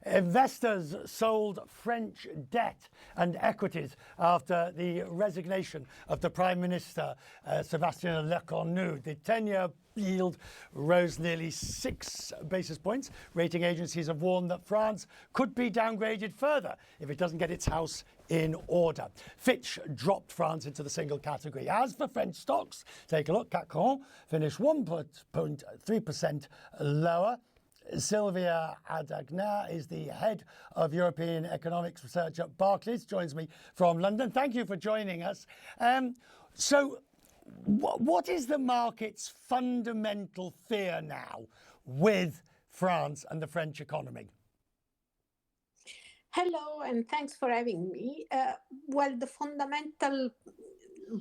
Investors sold French debt and equities after the resignation of the Prime Minister, Silvia Ardagna. The 10-year yield rose nearly 6 basis points. Rating agencies have warned that France could be downgraded further if it doesn't get its house in order. Fitch dropped France into the single category. As for French stocks, take a look. CAC 40 finished 1.3% lower. Silvia Ardagna is the head of European Economics Research at Barclays, joins me from London. Thank you for joining us. What is the market's fundamental fear now with France and the French economy? Hello, and thanks for having me. Well, the fundamental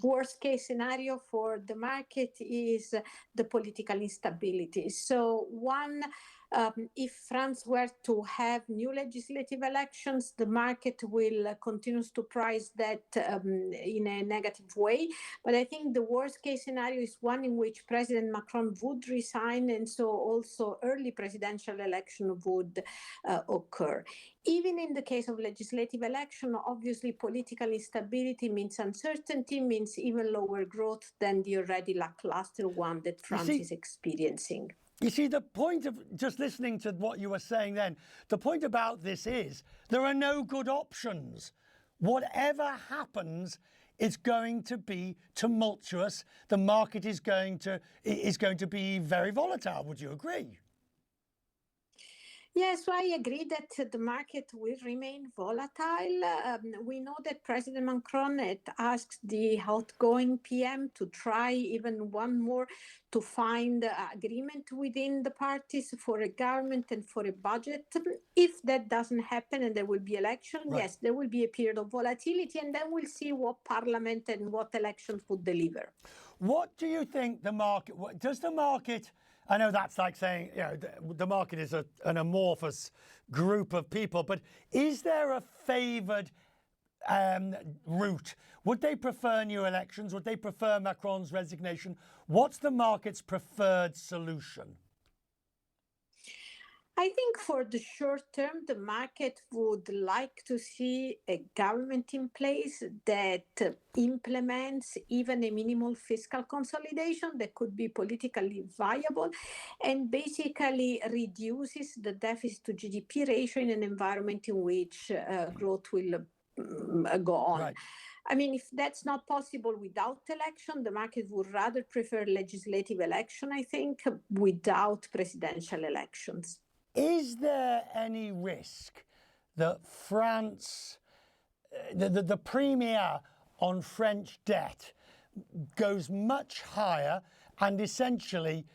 worst case scenario for the market is the political instability. So if France were to have new legislative elections, the market will continue to price that in a negative way. But I think the worst case scenario is one in which President Macron would resign, and so also early presidential election would occur. Even in the case of legislative election, obviously political instability means uncertainty, means even lower growth than the already lackluster one that France is experiencing. You see, the point of just listening to what you were saying then, the point about this is there are no good options. Whatever happens, it's going to be tumultuous. The market is going to be very volatile. Would you agree? Yes, so I agree that the market will remain volatile. We know that President Macron had asked the outgoing PM to try even one more to find agreement within the parties for a government and for a budget. If that doesn't happen and there will be election, yes, there will be a period of volatility, and then we'll see what parliament and what elections would deliver. What do you think the market, does the market, I know that's like saying, the market is an amorphous group of people, but is there a favoured route? Would they prefer new elections? Would they prefer Macron's resignation? What's the market's preferred solution? I think for the short term, the market would like to see a government in place that implements even a minimal fiscal consolidation that could be politically viable and basically reduces the deficit to GDP ratio in an environment in which growth will go on. Right. I mean, if that's not possible without election, the market would rather prefer legislative election, I think, without presidential elections. Is there any risk that France, the premiere on French debt goes much higher and essentially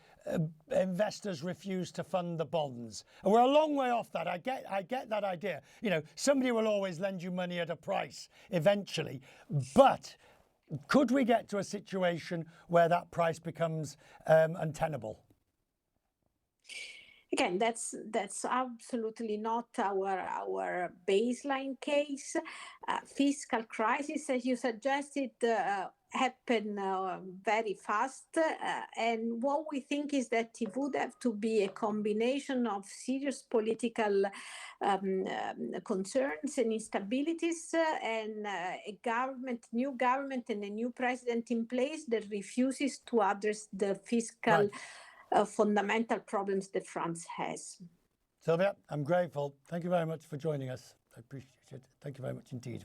investors refuse to fund the bonds? And we're a long way off that. I get that idea. Somebody will always lend you money at a price eventually, but could we get to a situation where that price becomes untenable? Again, that's absolutely not our baseline case. Fiscal crisis, as you suggested, happen very fast. And what we think is that it would have to be a combination of serious political concerns and instabilities and a new government and a new president in place that refuses to address the fiscal fundamental problems that France has. Silvia, I'm grateful. Thank you very much for joining us. I appreciate it. Thank you very much indeed.